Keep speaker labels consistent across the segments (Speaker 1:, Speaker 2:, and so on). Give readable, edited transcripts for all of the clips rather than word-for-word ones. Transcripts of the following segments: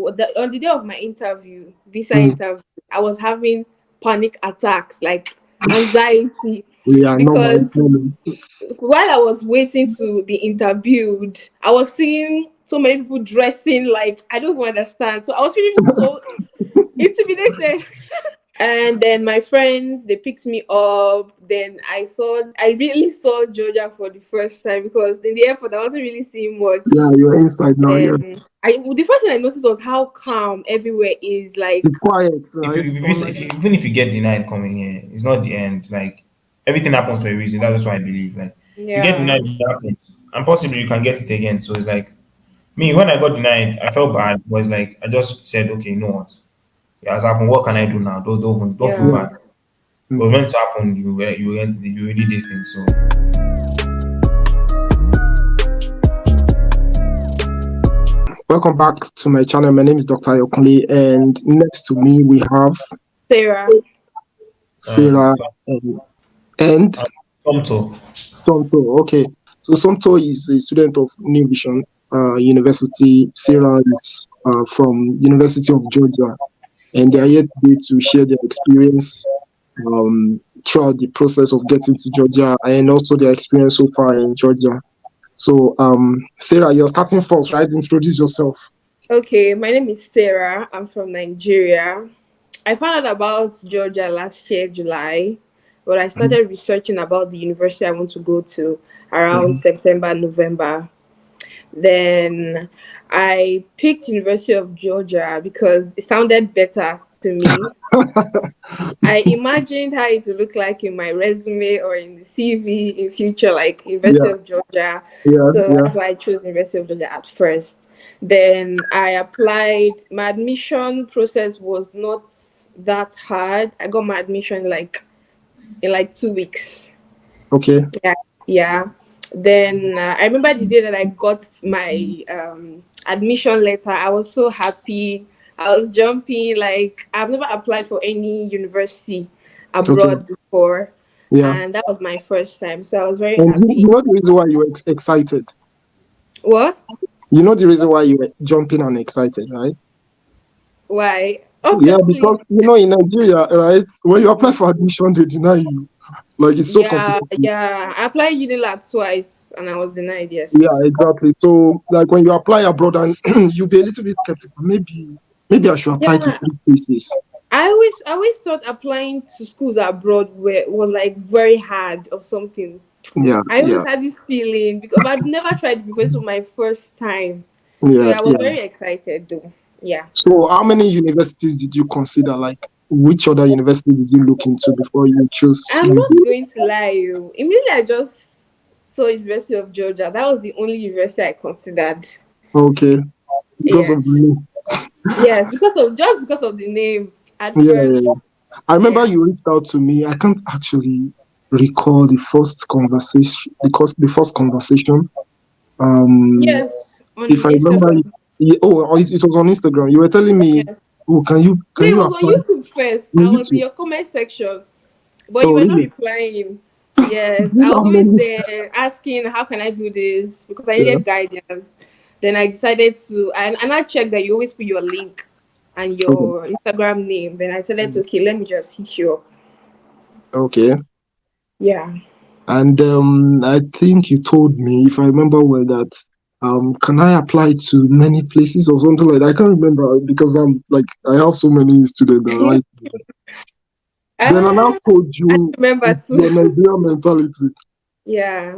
Speaker 1: On the day of my interview, visa
Speaker 2: Mm.
Speaker 1: interview, I was having panic attacks, like anxiety,
Speaker 2: Yeah, normal. It's
Speaker 1: because
Speaker 2: normal.
Speaker 1: while I was waiting to be interviewed, I was seeing so many people dressing like I don't understand. So I was feeling so intimidated. And then my friends, they picked me up. Then I really saw Georgia for the first time, because in the airport I wasn't really seeing much.
Speaker 2: Yeah, you're inside now. Yeah,
Speaker 1: The first thing I noticed was how calm everywhere is. Like,
Speaker 2: it's quiet,
Speaker 3: If you,
Speaker 2: right?
Speaker 3: if you,
Speaker 2: Unlike,
Speaker 3: if you even if you get denied coming here, it's not the end. Like everything happens for a reason. That's what I believe. Like you get
Speaker 1: yeah,
Speaker 3: denied, it happens, and possibly you can get it again. So it's like me when I got denied, I felt bad. But it's like I just said, okay, you know what? It has happened. What can I do now? Don't feel
Speaker 1: yeah.
Speaker 2: yeah.
Speaker 3: bad.
Speaker 2: Mm.
Speaker 3: But when it happened, you did this thing. So
Speaker 2: Welcome back to my channel. My name is Dr. Yokli, and next to me we have
Speaker 1: Sarah.
Speaker 3: um,
Speaker 2: Sarah and
Speaker 3: Somto.
Speaker 2: Somto. Okay, so Somto is a student of New Vision University. Sarah is from University of Georgia, and they are
Speaker 1: Yeah.
Speaker 2: here today to share their experience throughout the process of getting to Georgia, and also their experience so far in Georgia. So, Sarah, you're starting first, right? Introduce yourself.
Speaker 1: Okay, my name is Sarah. I'm from Nigeria. I found out about Georgia last year, July, but I
Speaker 2: Mhm,
Speaker 1: started researching about the university I want to go to around
Speaker 2: mhm.
Speaker 1: September, November. Then I picked University of Georgia because it sounded better to me. I imagined how it would look like in my resume or in the CV in future, like University
Speaker 2: Yeah,
Speaker 1: of Georgia.
Speaker 2: yeah,
Speaker 1: So
Speaker 2: yeah.
Speaker 1: that's why I chose University of Georgia at first. Then I applied. My admission process was not that hard. I got my admission in like 2 weeks.
Speaker 2: Okay.
Speaker 1: Yeah, yeah. Then I remember the day that I got my admission letter. I was so happy. I was jumping. Like, I've never applied for any university
Speaker 2: Okay.
Speaker 1: abroad before,
Speaker 2: Yeah.
Speaker 1: and that was my first time. So I was very
Speaker 2: And you
Speaker 1: happy.
Speaker 2: know the reason why you were excited.
Speaker 1: What?
Speaker 2: You know the reason why you were jumping and excited, right?
Speaker 1: Why?
Speaker 2: Yeah,
Speaker 1: Obviously,
Speaker 2: because in Nigeria, right, when you apply for admission, they deny you. Like it's so
Speaker 1: yeah,
Speaker 2: competitive.
Speaker 1: yeah. I applied Unilab twice, and I was denied.
Speaker 2: Yeah,
Speaker 1: Yes.
Speaker 2: exactly. So like when you apply abroad and you'll be a little bit skeptical. Maybe I should apply to
Speaker 1: Yeah,
Speaker 2: three places.
Speaker 1: I always thought applying to schools abroad was like very hard or something.
Speaker 2: Yeah,
Speaker 1: I always
Speaker 2: yeah,
Speaker 1: had this feeling because I've never tried it before. This was my first time. So
Speaker 2: yeah,
Speaker 1: yeah, I was
Speaker 2: yeah.
Speaker 1: very excited though. Yeah.
Speaker 2: So how many universities did you consider? Like which other university did you look into before you chose
Speaker 1: I'm
Speaker 2: you?
Speaker 1: not going to lie you. Immediately I just saw University of Georgia. That was the only university I considered.
Speaker 2: Okay, because of the
Speaker 1: Yes.
Speaker 2: name.
Speaker 1: Yes, because of the name at
Speaker 2: Yeah, yeah,
Speaker 1: first.
Speaker 2: yeah. I remember
Speaker 1: Yeah.
Speaker 2: you reached out to me. I can't actually recall the first conversation because the first conversation. Um,
Speaker 1: Yes.
Speaker 2: if
Speaker 1: On
Speaker 2: I remember,
Speaker 1: Instagram.
Speaker 2: it was on Instagram. You were telling me,
Speaker 1: Yes.
Speaker 2: "Oh,
Speaker 1: No,
Speaker 2: can
Speaker 1: it
Speaker 2: you
Speaker 1: was on
Speaker 2: apply
Speaker 1: YouTube first.
Speaker 2: on
Speaker 1: I was in
Speaker 2: YouTube?"
Speaker 1: your comment section. But you
Speaker 2: Oh,
Speaker 1: were not
Speaker 2: really?
Speaker 1: replying.
Speaker 2: Do
Speaker 1: Yes,
Speaker 2: you
Speaker 1: I
Speaker 2: know
Speaker 1: was
Speaker 2: how
Speaker 1: always
Speaker 2: many?
Speaker 1: there asking, how can I do this? Because I
Speaker 2: Yeah.
Speaker 1: needed guidance. Then I decided and I checked that you always put your link and
Speaker 2: Okay.
Speaker 1: your Instagram name. Then I said, okay, let me just hit you up.
Speaker 2: Okay.
Speaker 1: Yeah.
Speaker 2: And I think you told me, if I remember well, that can I apply to many places or something like that? I can't remember because I'm like I have so many students that write. Then I now
Speaker 1: Ah,
Speaker 2: told
Speaker 1: I
Speaker 2: you
Speaker 1: remember
Speaker 2: it's
Speaker 1: too.
Speaker 2: your Nigerian mentality.
Speaker 1: Yeah.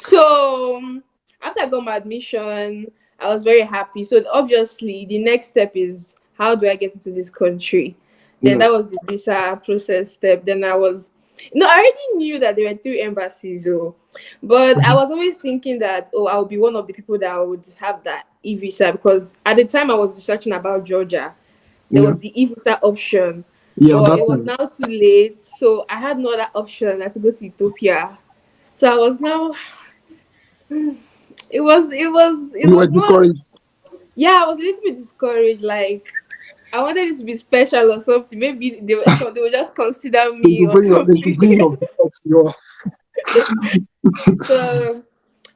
Speaker 1: So after I got my admission, I was very happy. So obviously, the next step is how do I get into this country? Then
Speaker 2: Yeah.
Speaker 1: that was the visa process step. Then I was no, I already knew that there were three embassies, but I
Speaker 2: Mhm.
Speaker 1: was always thinking that I'll be one of the people that would have that e visa because at the time I was researching about Georgia, there
Speaker 2: Yeah.
Speaker 1: was the e visa option,
Speaker 2: Yeah.
Speaker 1: but it
Speaker 2: That's
Speaker 1: was now too late, so I had no other option than to go to Ethiopia. So I was now it
Speaker 2: you were
Speaker 1: was not.
Speaker 2: discouraged.
Speaker 1: Yeah, I was a little bit discouraged. Like, I wanted it to be special or something. Maybe they would just consider me or
Speaker 2: They should
Speaker 1: something.
Speaker 2: bring your visa to yours.
Speaker 1: So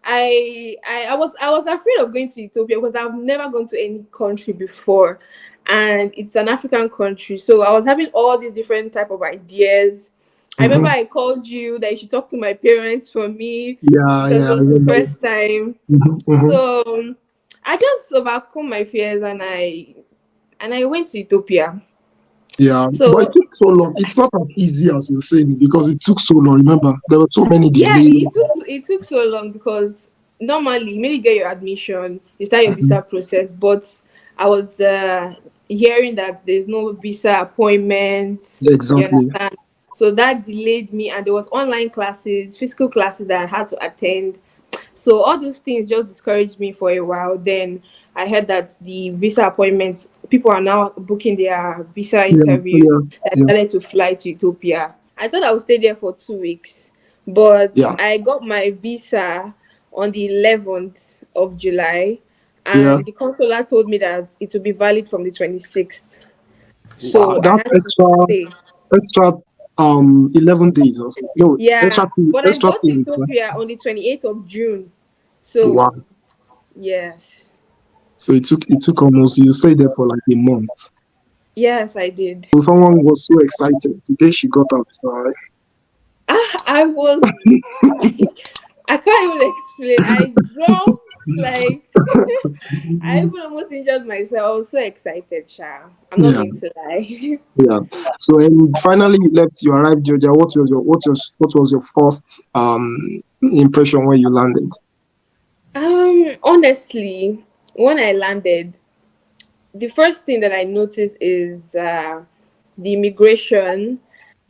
Speaker 1: I was afraid of going to Ethiopia because I've never gone to any country before, and it's an African country. So I was having all these different type of ideas. I remember
Speaker 2: Mm-hmm.
Speaker 1: I called you that you should talk to my parents for me
Speaker 2: Yeah,
Speaker 1: because
Speaker 2: yeah,
Speaker 1: it
Speaker 2: I
Speaker 1: was the
Speaker 2: remember.
Speaker 1: first time.
Speaker 2: Mm-hmm, mm-hmm.
Speaker 1: So I just overcome my fears and I went to Ethiopia.
Speaker 2: Yeah, but it
Speaker 1: So
Speaker 2: took so long. It's not as easy as you're saying it because it took so long. Remember, there were so many
Speaker 1: yeah,
Speaker 2: delays.
Speaker 1: it took so long because normally when you get your admission, you start your
Speaker 2: Mhm.
Speaker 1: visa process. But I was hearing that there's no visa appointment.
Speaker 2: Yeah,
Speaker 1: You
Speaker 2: exactly.
Speaker 1: understand? So that delayed me, and there was online classes, physical classes that I had to attend. So all those things just discouraged me for a while. Then I heard that the visa appointments, people are now booking their visa
Speaker 2: Yeah,
Speaker 1: interview.
Speaker 2: yeah,
Speaker 1: I
Speaker 2: yeah,
Speaker 1: started to fly to Ethiopia. I thought I would stay there for 2 weeks, but
Speaker 2: yeah,
Speaker 1: I got my visa on the 11th of July,
Speaker 2: yeah.
Speaker 1: and the consular told me that it will be valid from the 26th.
Speaker 2: Wow,
Speaker 1: So I
Speaker 2: that's
Speaker 1: had to stay.
Speaker 2: extra 11 days or so. No,
Speaker 1: Yeah, but I
Speaker 2: extra
Speaker 1: got to
Speaker 2: 2 weeks, right?
Speaker 1: Ethiopia on the 28th of June. So,
Speaker 2: Wow.
Speaker 1: yes.
Speaker 2: So it took almost you stayed there for like a month.
Speaker 1: Yes, I did.
Speaker 2: So someone was so excited the day she got out. It's all right.
Speaker 1: I was, I can't even explain. I jumped like, I even almost injured myself. I was so excited, Sha. I'm not
Speaker 2: Yeah,
Speaker 1: going to lie.
Speaker 2: yeah. So and finally you left, you arrived Georgia. What was your first impression when you landed?
Speaker 1: Honestly, when I landed, the first thing that I noticed is the immigration.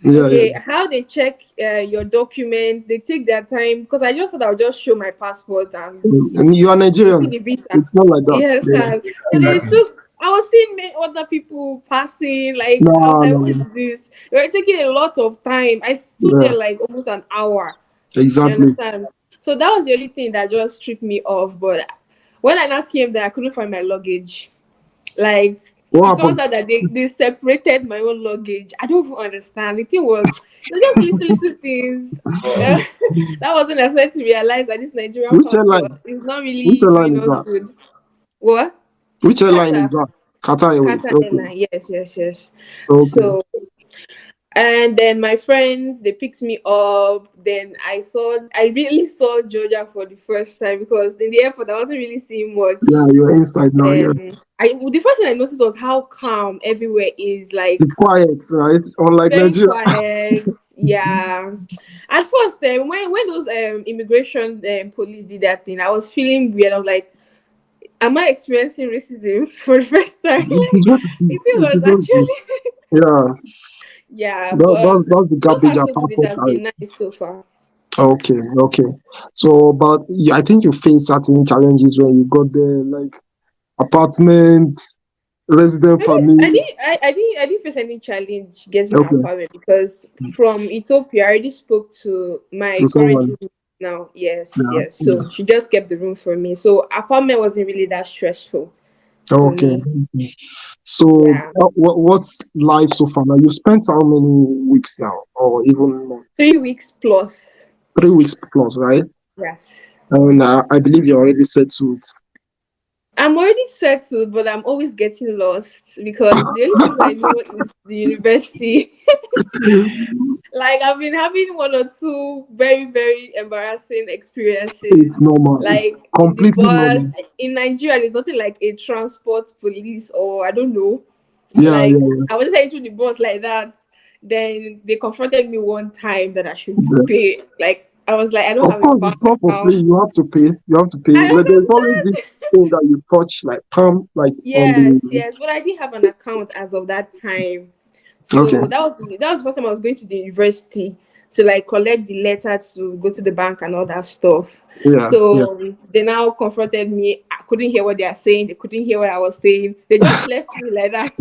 Speaker 2: Yeah, yeah.
Speaker 1: Okay, how they check your documents, they take their time because I just thought I'll just show my passport and
Speaker 2: And you are
Speaker 1: you see
Speaker 2: Nigerian.
Speaker 1: the visa.
Speaker 2: It's not like that.
Speaker 1: Yes,
Speaker 2: Yeah.
Speaker 1: sir. So they took. I was seeing other people passing. Like I was
Speaker 2: No,
Speaker 1: like,
Speaker 2: no,
Speaker 1: "What
Speaker 2: no.
Speaker 1: is this?" They were taking a lot of time. I stood
Speaker 2: Yeah,
Speaker 1: there like almost an hour. You
Speaker 2: exactly.
Speaker 1: understand? So that was the only thing that just tripped me off. But when I now came there, I couldn't find my luggage. Like
Speaker 2: What
Speaker 1: it turns
Speaker 2: happened?
Speaker 1: out that they separated my own luggage. I don't even understand. The thing was they're just little things. Uh, that wasn't necessary to realize that this Nigerian
Speaker 2: Which
Speaker 1: passport
Speaker 2: airline?
Speaker 1: is not
Speaker 2: Which
Speaker 1: really
Speaker 2: airline
Speaker 1: doing
Speaker 2: is
Speaker 1: us
Speaker 2: that?
Speaker 1: good. What?
Speaker 2: Which airline is
Speaker 1: Qatar.
Speaker 2: that? Qatar Airways.
Speaker 1: Qatar
Speaker 2: Okay.
Speaker 1: Airline. Yes, yes, yes.
Speaker 2: Okay.
Speaker 1: So and then my friends they picked me up. Then I really saw Georgia for the first time because in the airport I wasn't really seeing
Speaker 2: Yeah,
Speaker 1: much.
Speaker 2: you're inside now. Yeah.
Speaker 1: I the first thing I noticed was how calm everywhere is. Like
Speaker 2: It's quiet, right? Unlike
Speaker 1: very
Speaker 2: Nigeria.
Speaker 1: quiet. Yeah. At first, when those immigration police did that thing, I was feeling weird. I was like, "Am I experiencing racism for the first time?"
Speaker 2: It is what it
Speaker 1: It
Speaker 2: is. It
Speaker 1: was
Speaker 2: is what it is.
Speaker 1: actually
Speaker 2: Yeah.
Speaker 1: yeah,
Speaker 2: That,
Speaker 1: but
Speaker 2: that's the
Speaker 1: so
Speaker 2: garbage
Speaker 1: far
Speaker 2: our
Speaker 1: so good. It
Speaker 2: passport
Speaker 1: has
Speaker 2: carry.
Speaker 1: been nice so far.
Speaker 2: Okay, okay. So, but yeah, I think you faced certain challenges when you got there, like apartment, resident permit.
Speaker 1: I didn't face any challenge getting an
Speaker 2: Okay,
Speaker 1: apartment because from Ethiopia, I already spoke to my
Speaker 2: so
Speaker 1: current
Speaker 2: someone.
Speaker 1: roommate now. Yes,
Speaker 2: Yeah,
Speaker 1: yes.
Speaker 2: yeah.
Speaker 1: So she just kept the room for me. So apartment wasn't really that stressful for
Speaker 2: Okay.
Speaker 1: me.
Speaker 2: Okay. So,
Speaker 1: Yeah,
Speaker 2: what's life so far? Now, you spent how many weeks now, or even months?
Speaker 1: 3 weeks plus.
Speaker 2: 3 weeks plus, right?
Speaker 1: Yes.
Speaker 2: And I believe you're already settled.
Speaker 1: I'm already settled, but I'm always getting lost because the only place I know is the university. Like I've been having one or two very very embarrassing
Speaker 2: It's
Speaker 1: experiences.
Speaker 2: normal. It's
Speaker 1: Like in the
Speaker 2: completely
Speaker 1: bus
Speaker 2: normal.
Speaker 1: in Nigeria, there's nothing like a transport police or I don't know.
Speaker 2: Yeah,
Speaker 1: Like
Speaker 2: yeah,
Speaker 1: I was heading to the bus like that. Then they confronted me one time that I should
Speaker 2: yeah.
Speaker 1: pay. Like I was like, I don't
Speaker 2: Of
Speaker 1: have a
Speaker 2: course,
Speaker 1: bank
Speaker 2: it's not for free.
Speaker 1: account.
Speaker 2: You have to pay. You have to pay.
Speaker 1: I
Speaker 2: Like, there's always
Speaker 1: understand.
Speaker 2: this thing that you touch, like palm, like on
Speaker 1: Yes,
Speaker 2: the.
Speaker 1: yes, but I didn't have an account as of that time.
Speaker 2: Okay.
Speaker 1: So that was the first time I was going to the university to like collect the letter to go to the bank and all that stuff.
Speaker 2: Yeah, yeah.
Speaker 1: So they now confronted me. I couldn't hear what they are saying. They couldn't hear what I was saying. They just left me like that.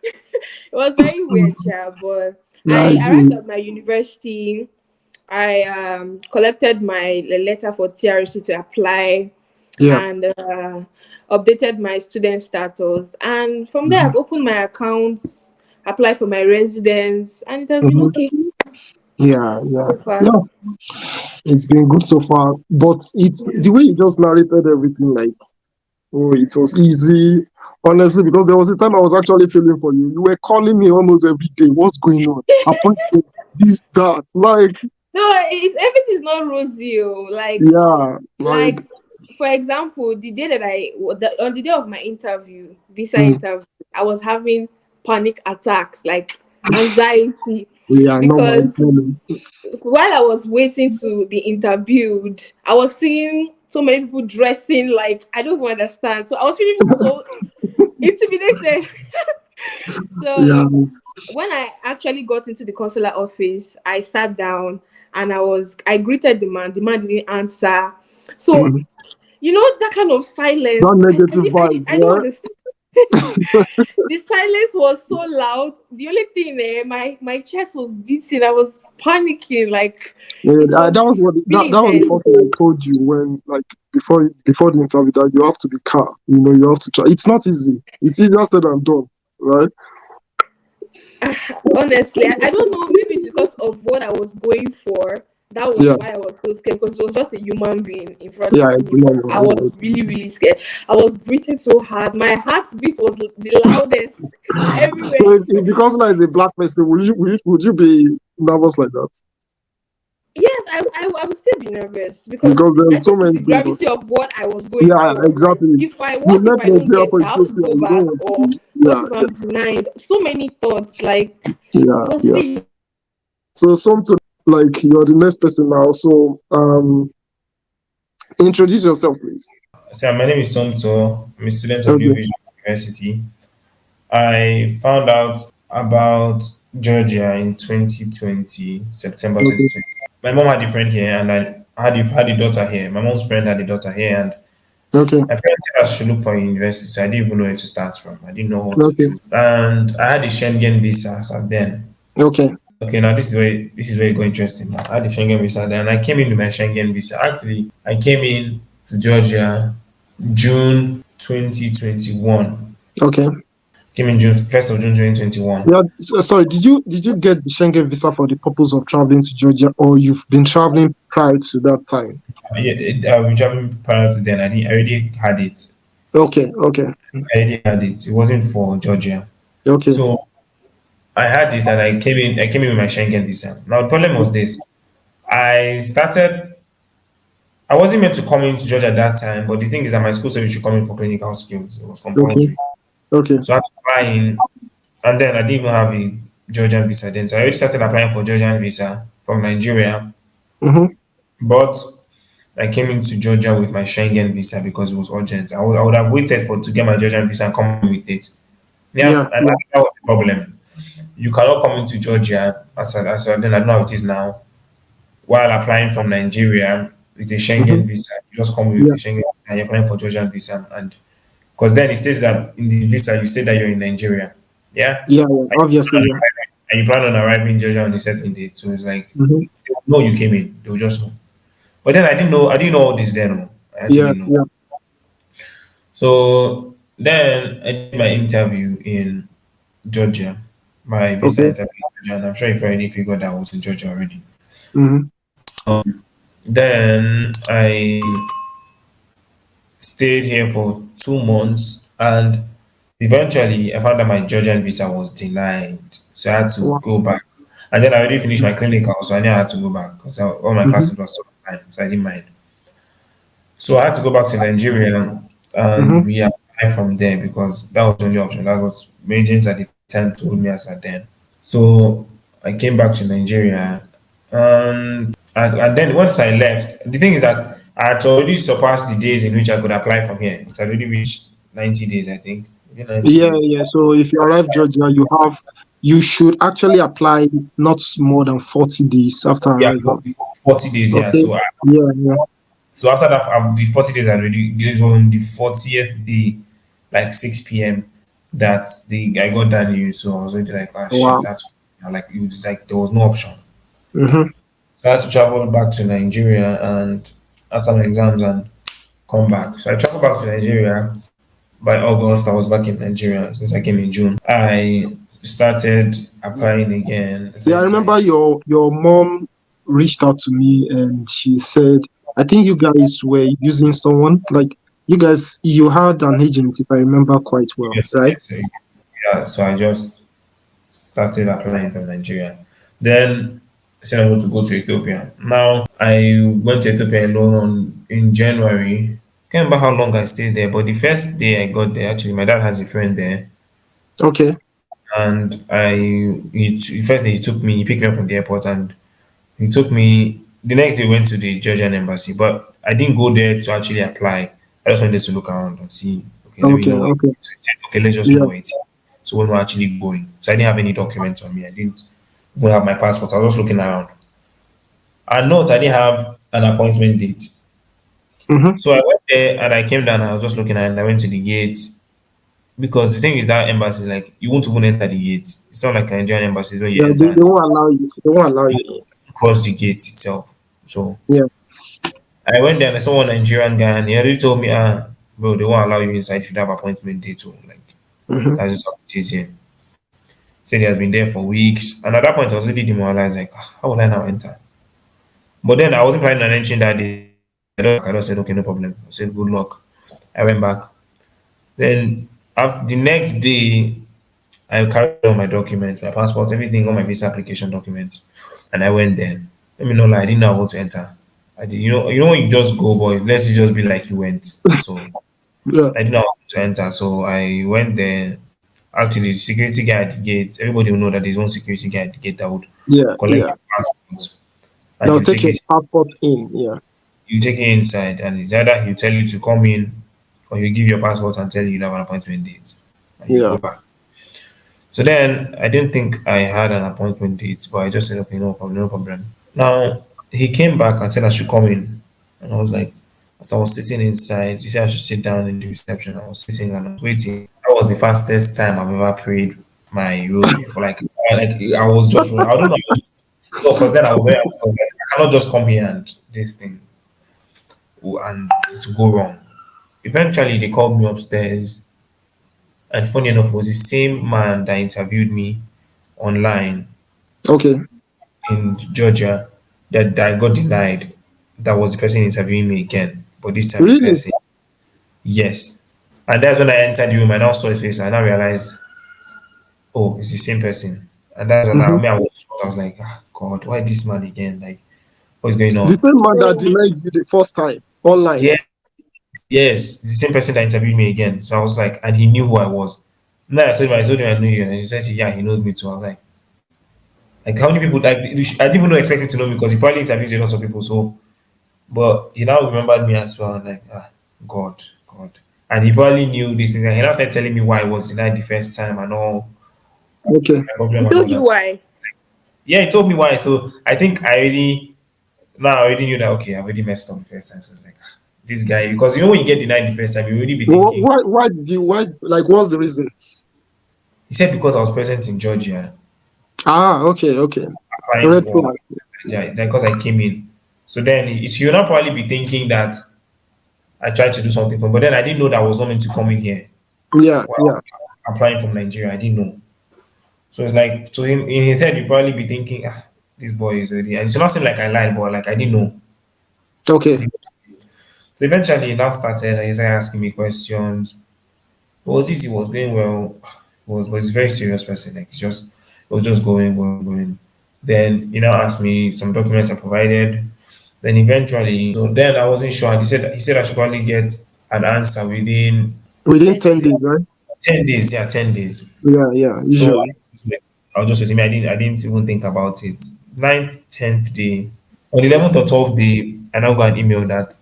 Speaker 1: It was very weird, yeah. But
Speaker 2: Yeah, I
Speaker 1: I arrived
Speaker 2: do.
Speaker 1: at my university. I collected my letter for TRC to apply
Speaker 2: Yeah.
Speaker 1: and updated my student status. And from there, I've opened my accounts, applied for my residence, and it has been
Speaker 2: Mhm.
Speaker 1: okay
Speaker 2: Yeah, yeah,
Speaker 1: so far.
Speaker 2: yeah. It's been good so far, but it's the way you just narrated everything. Like, oh, it was easy. Honestly, because there was a time I was actually feeling for you. You were calling me almost every day. What's going on? Appointment, this, that. Like,
Speaker 1: No, everything's not rosy. Oh.
Speaker 2: yeah, like,
Speaker 1: Like for example, on the day of my visa
Speaker 2: mm,
Speaker 1: interview, I was having panic attacks, like anxiety,
Speaker 2: yeah, normal. It's
Speaker 1: because
Speaker 2: normal.
Speaker 1: while I was waiting to be interviewed, I was seeing so many people dressing like I don't even understand. So I was feeling so intimidated.
Speaker 2: Yeah.
Speaker 1: So when I actually got into the consular office, I sat down and I greeted the man. The man didn't answer. So
Speaker 2: Mm.
Speaker 1: that kind of
Speaker 2: That
Speaker 1: silence,
Speaker 2: negative vibe,
Speaker 1: I don't
Speaker 2: right?
Speaker 1: understand. The silence was so loud. The only thing, my chest was beating. I was panicking. Like
Speaker 2: Yeah,
Speaker 1: it
Speaker 2: that was
Speaker 1: was
Speaker 2: what
Speaker 1: really
Speaker 2: that was the
Speaker 1: intense.
Speaker 2: first thing I told you when, like, before the interview, that you have to be calm. You have to try. It's not easy. It's easier said than done, right?
Speaker 1: Honestly, I don't know. Maybe it's because of what I was going for. That was
Speaker 2: Yeah,
Speaker 1: why I was so scared, because it was just a human being in front
Speaker 2: yeah,
Speaker 1: of
Speaker 2: it's
Speaker 1: me. But
Speaker 2: normal.
Speaker 1: I was really, really scared. I was breathing so hard. My heartbeat was the loudest everywhere.
Speaker 2: So if the consular is a black person, would you be nervous like that?
Speaker 1: Yes, I would still be nervous because
Speaker 2: Because
Speaker 1: I
Speaker 2: there's so
Speaker 1: think it's
Speaker 2: many
Speaker 1: the
Speaker 2: things.
Speaker 1: gravity of what I was going
Speaker 2: Yeah,
Speaker 1: for.
Speaker 2: exactly. You
Speaker 1: What if
Speaker 2: left
Speaker 1: I don't
Speaker 2: Nigeria
Speaker 1: get
Speaker 2: for
Speaker 1: it? I have to
Speaker 2: Ethiopia.
Speaker 1: go
Speaker 2: You don't
Speaker 1: back,
Speaker 2: want to
Speaker 1: or
Speaker 2: be.
Speaker 1: what
Speaker 2: Yeah,
Speaker 1: if I'm denied? So many thoughts. Like
Speaker 2: yeah,
Speaker 1: it was
Speaker 2: yeah.
Speaker 1: really.
Speaker 2: So Somto, like, you're the next person now. So introduce yourself, please.
Speaker 3: So my name is Somto. I'm a student of New
Speaker 2: Okay,
Speaker 3: Vision University. I found out about Georgia in 2020, September
Speaker 2: okay,
Speaker 3: 2020. My mom had a friend here, and I had a daughter here. My mom's friend had a daughter here, and
Speaker 2: okay,
Speaker 3: my parents said I should look for a university, so I didn't even know where to start from. I didn't know what to
Speaker 2: okay,
Speaker 3: choose, and I had a Schengen visa as at then.
Speaker 2: okay.
Speaker 3: Okay, now this is where it got interesting. Now I had a Schengen visa then, and I came in with my Schengen visa. Actually, I came in to Georgia June 2021.
Speaker 2: Okay.
Speaker 3: Came in June 1st of June 2021.
Speaker 2: Yeah. Sorry. Did you get the Schengen visa for the purpose of traveling to Georgia, or you've been traveling prior to that time?
Speaker 3: Yeah, we traveling prior to then. I already had it.
Speaker 2: Okay. Okay.
Speaker 3: I already had it. It wasn't for Georgia.
Speaker 2: Okay.
Speaker 3: So I had this, and I came in. I came in with my Schengen visa. Now the problem was this. I started. I wasn't meant to come into Georgia at that time, but the thing is that my school said we should come in for clinical skills. It was
Speaker 2: Okay.
Speaker 3: compulsory.
Speaker 2: Okay.
Speaker 3: So I had to apply in, and then I didn't even have a Georgian visa then. So I already started applying for Georgian visa from Nigeria,
Speaker 2: Mm-hmm.
Speaker 3: but I came into Georgia with my Schengen visa because it was urgent. I would have waited for to get my Georgian visa and come with it. Yeah,
Speaker 2: Yeah.
Speaker 3: and
Speaker 2: Yeah.
Speaker 3: that was the problem. You cannot come into Georgia as then I don't know how it is now. While applying from Nigeria with a
Speaker 2: Mm-hmm.
Speaker 3: Schengen visa, you just come with
Speaker 2: Yeah.
Speaker 3: a Schengen visa and you're applying for Georgian visa, and because then it says that in the visa you state that you're in Nigeria. Yeah.
Speaker 2: Yeah. Yeah. Obviously. Yeah.
Speaker 3: And you plan on arriving in Georgia on a certain date. So it's like
Speaker 2: Mm-hmm.
Speaker 3: they will know you came in. They will just know. But then I didn't know all this then. Oh. I actually
Speaker 2: Yeah.
Speaker 3: didn't know.
Speaker 2: Yeah.
Speaker 3: So then I did my interview in Georgia, my visa
Speaker 2: Okay.
Speaker 3: interview in Georgia, and I'm sure you've already figured that I was in Georgia already.
Speaker 2: Mm-hmm.
Speaker 3: Then I stayed here for 2 months, and eventually I found that my Georgian visa was denied. So I had to
Speaker 2: Wow.
Speaker 3: go back. And then I already finished my clinical, so I knew I had to go back because all my
Speaker 2: Mm-hmm.
Speaker 3: classes were still online, so I didn't mind. So I had to go back to Nigeria and
Speaker 2: Mm-hmm.
Speaker 3: reapply from there because that was the only option. That's what my agents at the time told me as at then. So I came back to Nigeria, and then once I left, the thing is that I had already surpassed the days in which I could apply from here. It had already reached 90 days, I think. Maybe 90
Speaker 2: Yeah.
Speaker 3: days.
Speaker 2: Yeah. So if you arrive Georgia, you should actually apply not more than 40 days after
Speaker 3: Yeah,
Speaker 2: arrival.
Speaker 3: 40 days, yeah.
Speaker 2: Okay.
Speaker 3: So
Speaker 2: Yeah. Yeah.
Speaker 3: so after that, the 40 days already, this was on the 40th day, like 6 p.m. that I got that news. So I was already like, ah, shit.
Speaker 2: Wow.
Speaker 3: Like, it was like, there was no option.
Speaker 2: Mm-hmm.
Speaker 3: So I had to travel back to Nigeria and after my exams and come back. So I traveled back to Nigeria. By August, I was back in Nigeria since I came in June. I started applying again. I
Speaker 2: Yeah, I
Speaker 3: started applying.
Speaker 2: remember your mom. reached out to me and she said, I think you guys were using someone like you guys. You had an agent, if I remember quite well,
Speaker 3: Yes,
Speaker 2: right?
Speaker 3: yes. So, yeah, so I just started applying from Nigeria. Then I said I want to go to Ethiopia. Now I went to Ethiopia alone in January. Can't remember how long I stayed there, but the first day I got there, actually, my dad has a friend there,
Speaker 2: Okay,
Speaker 3: and the first day he took me, he picked me up from the airport, and he took me. The next day, we went to the Georgian embassy, but I didn't go there to actually apply. I just wanted to look around and see. Okay, let me
Speaker 2: okay,
Speaker 3: know.
Speaker 2: okay.
Speaker 3: So he said, okay, let's just know
Speaker 2: Yeah.
Speaker 3: where it is. So when we're actually going, so I didn't have any documents on me. I didn't even have my passport. I was just looking around. And note, I didn't have an appointment date.
Speaker 2: Mm-hmm.
Speaker 3: So I went there and I came down. And I was just looking at it and I went to the gate because the thing is that embassy, like you won't even enter the gate. It's not like a Nigerian embassy when you
Speaker 2: Yeah,
Speaker 3: enter
Speaker 2: they
Speaker 3: and
Speaker 2: won't allow you. They won't allow
Speaker 3: you
Speaker 2: you.
Speaker 3: cross the gate itself. So
Speaker 2: Yeah.
Speaker 3: I went there and I saw one Nigerian guy and he already told me, bro, they won't allow you inside if you don't have appointment date. So like
Speaker 2: Mm-hmm.
Speaker 3: that's just how it is here. Said he has been there for weeks. And at that point I was really demoralized, like, how will I now enter? But then I wasn't planning on entering that day. I just said, okay, no problem. I said, good luck. I went back. Then the next day, I carried all my documents, my passport, everything, all my visa application documents, and I went there. Let me know, like I didn't know how to enter. I did, you know when you just go, boy. Let's just be like you went. So
Speaker 2: Yeah.
Speaker 3: I didn't know how to enter. So I went there. Actually, the security guy at the gate. Everybody will know that there's one security guy at the gate that would
Speaker 2: Yeah.
Speaker 3: collect
Speaker 2: Yeah.
Speaker 3: your passport and
Speaker 2: They'll take your passport in. Yeah.
Speaker 3: you take it inside, and it's either he'll tell you to come in or he'll give your passport and tell you you have an appointment date, and you
Speaker 2: Yeah.
Speaker 3: go back. So then I didn't think I had an appointment date, but I just said, okay, no problem, no problem. Now he came back and said I should come in, and I was like, as I was sitting inside, he said I should sit down in the reception. I was sitting and I was waiting. That was the fastest time I've ever prayed my rosary for I was just I don't know because then I was very I was like, I cannot just come here and this thing and to go wrong. Eventually, they called me upstairs, and funny enough, it was the same man that interviewed me online
Speaker 2: Okay.
Speaker 3: in Georgia that I got denied. That was the person interviewing me again, but this time in
Speaker 2: Really?
Speaker 3: person. Yes. And that's when I entered the room. I now saw his face. And I now realized, oh, it's the same person. And that's when
Speaker 2: Mm-hmm.
Speaker 3: I was shocked. I was like, God, why this man again? Like, what's going
Speaker 2: The
Speaker 3: on?
Speaker 2: same man that
Speaker 1: Mm.
Speaker 2: denied you the first time online.
Speaker 3: Yeah, yes, it's the same person that interviewed me again. So I was like, and he knew who I was. No, I told him I knew you, and he said, yeah, he knows me too. I was like how many people? Like, I didn't even know expect him to know me because he probably interviews a lot of people. So, but he now remembered me as well. I'm like, God, God, and he probably knew this thing. And he now started telling me why I was denied the first time and all
Speaker 2: Okay.
Speaker 3: my problem
Speaker 1: He
Speaker 3: and all
Speaker 1: told you
Speaker 3: that.
Speaker 1: why.
Speaker 3: Yeah, he told me why. So I think I already knew that. Okay, I already messed up the first time. So I was like, this guy, because when you get denied the first time, you already be thinking.
Speaker 2: Why did you? Why? Like, what's the reason?
Speaker 3: He said because I was present in Georgia
Speaker 2: Ah. Okay. Okay.
Speaker 3: applying
Speaker 2: Red
Speaker 3: for
Speaker 2: flag.
Speaker 3: yeah, because I came in. So then you'll not probably be thinking that I tried to do something for him. But then I didn't know that I was not meant to come in here
Speaker 2: Yeah.
Speaker 3: while
Speaker 2: Yeah.
Speaker 3: applying from Nigeria. I didn't know. So it's like to him in his head, you probably be thinking, this boy is already and it's not saying like I lied, but like I didn't know. I
Speaker 2: Okay.
Speaker 3: didn't know. So eventually he now started and he started asking me questions. It was easy, it was going well. But he's a very serious person. Like it was just going. Then he now asked me some documents I provided. Then eventually, so then I wasn't sure. He said I should probably get an answer within
Speaker 2: Within 10 days,
Speaker 1: 10 days.
Speaker 2: right?
Speaker 3: 10 days. Yeah, 10 days.
Speaker 2: Yeah. Yeah.
Speaker 3: So
Speaker 2: Usually.
Speaker 3: I was just waiting. I didn't even think about it. Ninth, 10th day. On the 11th or 12th day, I now got an email that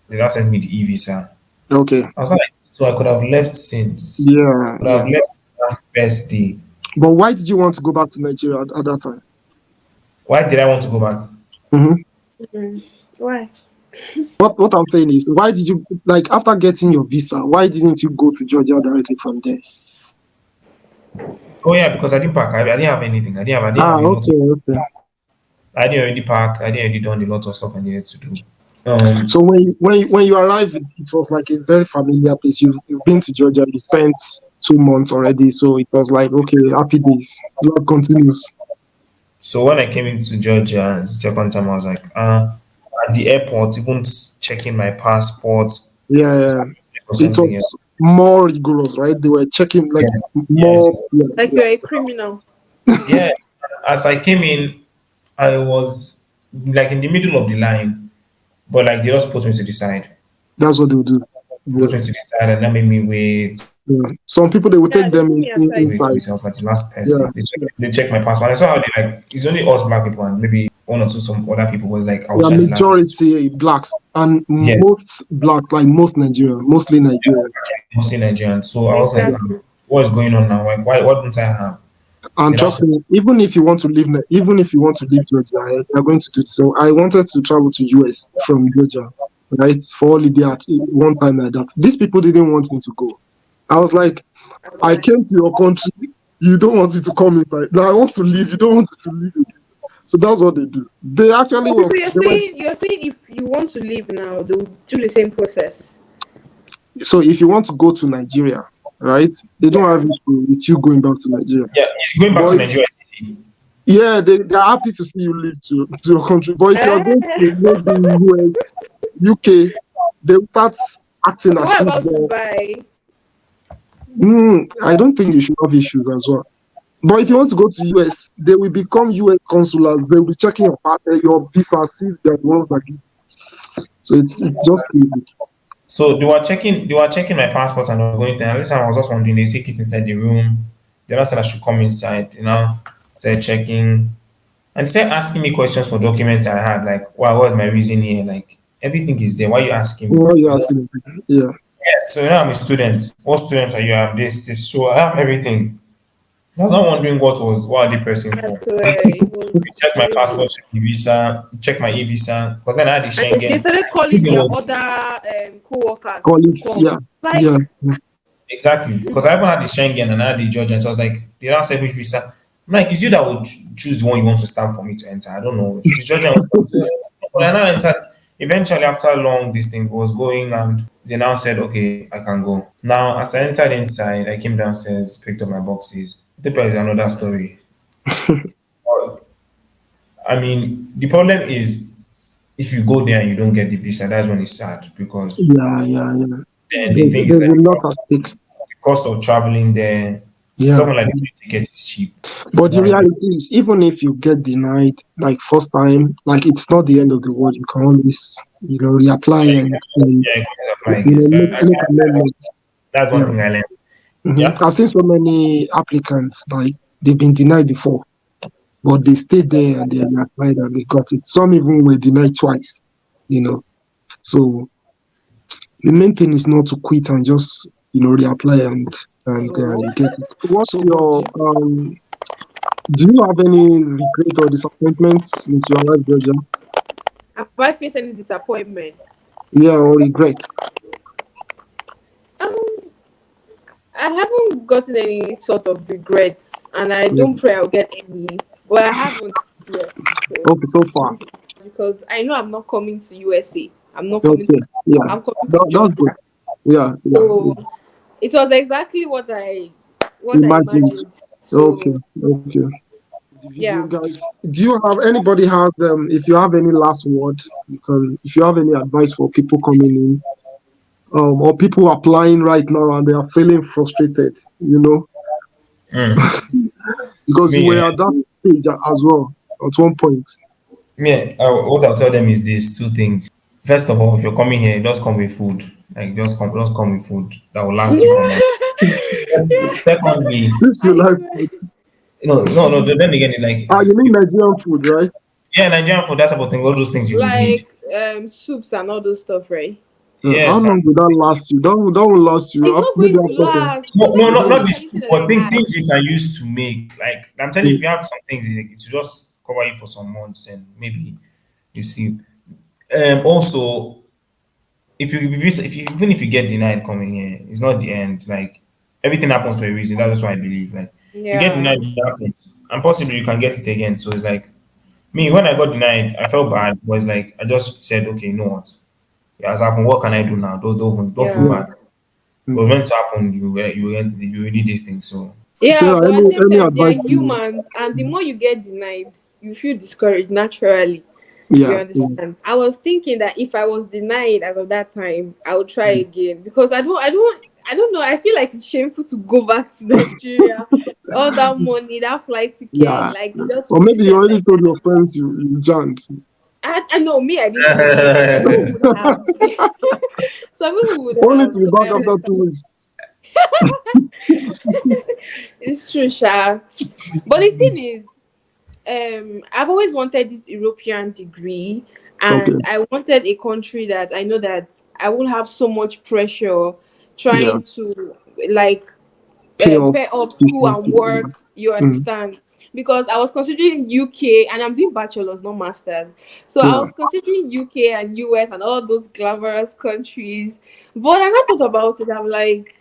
Speaker 3: they now sent me the e-visa.
Speaker 2: Okay.
Speaker 3: I was like, so I could have left since
Speaker 2: Yeah.
Speaker 3: could have
Speaker 2: Yeah.
Speaker 3: left that first day.
Speaker 2: But why did you want to go back to Nigeria at that time?
Speaker 3: Why did I want to go back?
Speaker 2: Mm-hmm.
Speaker 1: Mm. Why?
Speaker 2: What I'm saying is, why did you like after getting your visa? Why didn't you go to Georgia directly from there?
Speaker 3: Oh yeah, because I didn't pack. I didn't have anything. I didn't
Speaker 2: Ah.
Speaker 3: have a lot of
Speaker 2: Okay. Okay.
Speaker 3: I didn't already pack. I didn't already done a lot of stuff I needed to do.
Speaker 2: So when you arrived, it was like a very familiar place. You've been to Georgia. You spent 2 months already, so it was like okay, happy days. Life continues.
Speaker 3: So when I came into Georgia the second time, I was like, at the airport, even checking my passport
Speaker 2: Yeah, yeah.
Speaker 3: or
Speaker 2: It
Speaker 3: something else.
Speaker 2: was more rigorous, right? They were checking like
Speaker 3: Yes, yes,
Speaker 2: more. Yeah,
Speaker 1: Like
Speaker 2: yeah.
Speaker 1: you're a criminal.
Speaker 3: yeah. As I came in, I was like in the middle of the line, but like they just put me to the side,
Speaker 2: That's what they would do.
Speaker 3: put
Speaker 2: Yeah,
Speaker 3: me to the side, and that made me wait,
Speaker 2: yeah. Some people they would
Speaker 1: Yeah,
Speaker 2: take
Speaker 1: they
Speaker 2: them
Speaker 1: put me
Speaker 2: in,
Speaker 1: aside.
Speaker 3: wait,
Speaker 2: inside.
Speaker 3: wait. I was like the last
Speaker 2: Yeah,
Speaker 3: person.
Speaker 2: yeah.
Speaker 3: They checked my passport. I saw how they like. It's only us black people and maybe one or two some other people. Was like I was
Speaker 2: Yeah,
Speaker 3: trying the last person.
Speaker 2: majority blacks and
Speaker 3: Yes,
Speaker 2: most blacks, like most Nigerian, mostly Nigerian.
Speaker 3: mostly Nigerian. So I was like,
Speaker 2: Yeah.
Speaker 1: Exactly.
Speaker 3: what is going on now? Like, why? What don't I have?
Speaker 2: And
Speaker 3: Then I
Speaker 2: trust
Speaker 3: said,
Speaker 2: me, even if you want to leave, even if you want to leave Georgia, you're going to do it. So I wanted to travel to US from Georgia, right, for holiday at one time like that. These people didn't want me to go. I was like, I came to your country. You don't want me to come inside. Now I want to leave. You don't want me to leave again. So that's what they do. They actually
Speaker 1: Okay, so
Speaker 2: was.
Speaker 1: you're
Speaker 2: They were.
Speaker 1: saying if you want to leave now, they'll do the same process.
Speaker 2: So if you want to go to Nigeria, right, they don't have
Speaker 1: Yeah.
Speaker 2: issue with you going back to Nigeria.
Speaker 3: yeah, he's going back to
Speaker 2: But
Speaker 3: Nigeria.
Speaker 2: yeah, they're happy to see you leave to your country. But if you're going
Speaker 1: Eh,
Speaker 2: to maybe US, UK, they'll start acting
Speaker 1: okay,
Speaker 2: as
Speaker 1: what
Speaker 2: if
Speaker 1: about
Speaker 2: they're.
Speaker 1: Dubai?
Speaker 2: I don't think you should have issues as well. But if you want to go to US, they will become US consulars. They will be checking your visa, see if they're the ones that give. So it's just crazy.
Speaker 3: So they were checking my passport and they were going there. At least I was just wondering, they take it inside the room. They now said I should come inside, said checking. And they started asking me questions for documents I had, like, why was my reason here? Like, everything is there. Why are you asking me?
Speaker 2: What are you asking? Yeah.
Speaker 3: Yes, so now I'm a student. What student are you? I have this. So I have everything. I was not wondering what are they pressing
Speaker 1: I
Speaker 3: for.
Speaker 1: swear it was
Speaker 3: You check my
Speaker 1: crazy.
Speaker 3: passport, check the visa, check my e-visa. Because then I had the
Speaker 1: And they
Speaker 3: Schengen.
Speaker 1: started
Speaker 3: I think
Speaker 1: calling
Speaker 3: there
Speaker 1: their
Speaker 3: was
Speaker 1: other co-workers to
Speaker 2: Colleagues,
Speaker 1: come.
Speaker 2: yeah.
Speaker 1: Like,
Speaker 2: Yeah. Yeah.
Speaker 3: exactly because I even had the Schengen and I had the Georgian. So I was like, they don't say which visa. I'm like, it's you that would choose one you want to stamp for me to enter. I don't know. If it's Georgian, but I now entered. Eventually, after long, this thing was going, and they now said, okay, I can go. Now, as I entered inside, I came downstairs, picked up my boxes. The is another story. I mean, the problem is if you go there and you don't get the visa, that's when it's sad because
Speaker 2: Yeah, yeah, yeah.
Speaker 3: then the thing is
Speaker 2: There's
Speaker 3: that
Speaker 2: a lot at stake.
Speaker 3: the cost of traveling there, it's
Speaker 2: Yeah.
Speaker 3: often like the plane ticket is cheap.
Speaker 2: But
Speaker 3: So
Speaker 2: the
Speaker 3: I'm like,
Speaker 2: reality is, even if you get denied, like first time, like it's not the end of the world. You can always, reapply and
Speaker 3: yeah, you can apply again.
Speaker 2: make amendments.
Speaker 3: That's one
Speaker 2: Yeah.
Speaker 3: thing I learned. Yeah.
Speaker 2: I've seen so many applicants, like they've been denied before, but they stayed there and they applied and they got it. Some even were denied twice, you know. So the main thing is not to quit and just, reapply and you get it. What's your Do you have any regret or disappointment since you arrived Georgia?
Speaker 1: have I faced any disappointment?
Speaker 2: Yeah, or regrets?
Speaker 1: Um, I haven't gotten any sort of regrets, and I
Speaker 2: Yeah.
Speaker 1: don't pray I'll get any. But I haven't yet. So,
Speaker 2: Okay, so far.
Speaker 1: because I know I'm not coming to USA. I'm not coming to.
Speaker 2: Okay, yeah,
Speaker 1: I'm coming to
Speaker 2: that's good.
Speaker 1: Georgia.
Speaker 2: Yeah, yeah,
Speaker 1: So
Speaker 2: yeah.
Speaker 1: it was exactly what I
Speaker 2: Imagined.
Speaker 1: imagined.
Speaker 2: Okay,
Speaker 1: So
Speaker 2: okay. The video
Speaker 1: yeah.
Speaker 2: guys. Do you have anybody have if you have any last word, if you have any advice for people coming in, or people applying right now and they are feeling frustrated,
Speaker 3: Mm.
Speaker 2: because you
Speaker 3: Me,
Speaker 2: were at that stage as well at one point.
Speaker 3: what I'll tell them is these two things. First of all, if you're coming here, just come with food. Like just come with food that will last you for months. Secondly,
Speaker 2: Since you
Speaker 1: I
Speaker 2: like
Speaker 1: swear.
Speaker 2: food.
Speaker 3: no. Then again, like
Speaker 2: You mean Nigerian food, right?
Speaker 3: yeah, Nigerian food, that type of thing, all those things you would need.
Speaker 1: Like soups and all those stuff, right?
Speaker 2: How
Speaker 3: Yes,
Speaker 2: long will that last you? That will last you
Speaker 1: It's
Speaker 2: after
Speaker 1: not going
Speaker 2: maybe
Speaker 1: to
Speaker 2: after some.
Speaker 1: last because I
Speaker 3: no,
Speaker 1: haven't
Speaker 3: not
Speaker 1: eaten
Speaker 3: this,
Speaker 1: anything that
Speaker 3: but
Speaker 1: I had.
Speaker 3: things you can use to make. Like I'm telling you, if you have some things, it will just cover you for some months, then maybe you see. Also, even if you get denied coming here, it's not the end. Like everything happens for a reason. That's what I believe. Like you get
Speaker 1: Yeah.
Speaker 3: denied, it happens, and possibly you can get it again. So it's like me when I got denied, I felt bad. But it's like I just said, okay, you know what? It has happened. What can I do now? Don't feel
Speaker 1: Yeah.
Speaker 2: Yeah.
Speaker 3: bad. But
Speaker 2: Mm.
Speaker 3: when it happened, you did this thing. So
Speaker 1: Yeah,
Speaker 2: Sarah,
Speaker 1: but at the same
Speaker 2: any
Speaker 1: time, they are
Speaker 2: advice to you?
Speaker 1: humans, and the more you get denied, you feel discouraged naturally. You
Speaker 2: Yeah. Yeah.
Speaker 1: understand? I was thinking that if I was denied as of that time, I would try again because I don't know. I feel like it's shameful to go back to Nigeria. All that money, that flight ticket,
Speaker 2: Yeah.
Speaker 1: like just
Speaker 2: Or maybe you
Speaker 1: wasted
Speaker 2: already
Speaker 1: like
Speaker 2: told
Speaker 1: that.
Speaker 2: your friends you joined.
Speaker 1: I know me, I didn't tell them. Some people would have. Some people would
Speaker 2: Only
Speaker 1: have.
Speaker 2: to be
Speaker 1: So I
Speaker 2: back after
Speaker 1: understand.
Speaker 2: 2 weeks.
Speaker 1: It's true, Sha. But the thing is, I've always wanted this European degree,
Speaker 2: Okay.
Speaker 1: and I wanted a country that I know that I will have so much pressure
Speaker 2: Yeah.
Speaker 1: trying to like
Speaker 2: Pay off
Speaker 1: pair up school
Speaker 2: tuition
Speaker 1: and
Speaker 2: fee.
Speaker 1: work. You
Speaker 2: Mm.
Speaker 1: understand? Because I was considering UK, and I'm doing bachelor's, not masters. So I
Speaker 2: Yeah.
Speaker 1: was considering UK and US and all those glamorous countries. But I not thought about it. I'm like,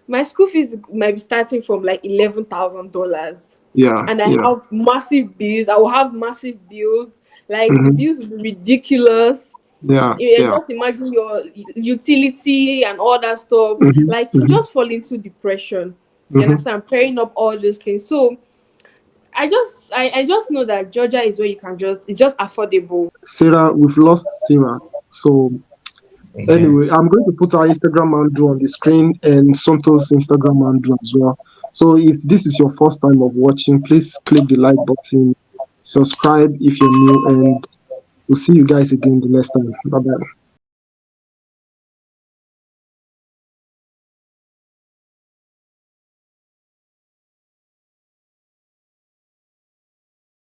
Speaker 1: my school fees might be starting from like $11,000,
Speaker 2: Yeah.
Speaker 1: and I
Speaker 2: Yeah.
Speaker 1: have massive bills. I will have massive bills. Like the
Speaker 2: Hmm.
Speaker 1: bills will be ridiculous.
Speaker 2: Yeah.
Speaker 1: You
Speaker 2: Yeah.
Speaker 1: just imagine your utility and all that stuff.
Speaker 2: Hmm.
Speaker 1: Like you
Speaker 2: Hmm.
Speaker 1: just fall into depression. You
Speaker 2: Hmm.
Speaker 1: understand? Pairing up all those things. So I just know that Georgia is where you can just it's just affordable.
Speaker 2: Sarah, we've lost Sarah. So
Speaker 3: Okay.
Speaker 2: anyway, I'm going to put our Instagram handle on the screen and Somto's Instagram handle as well. So if this is your first time of watching, please click the like button, subscribe if you're new, and we'll see you guys again the next time. Bye bye.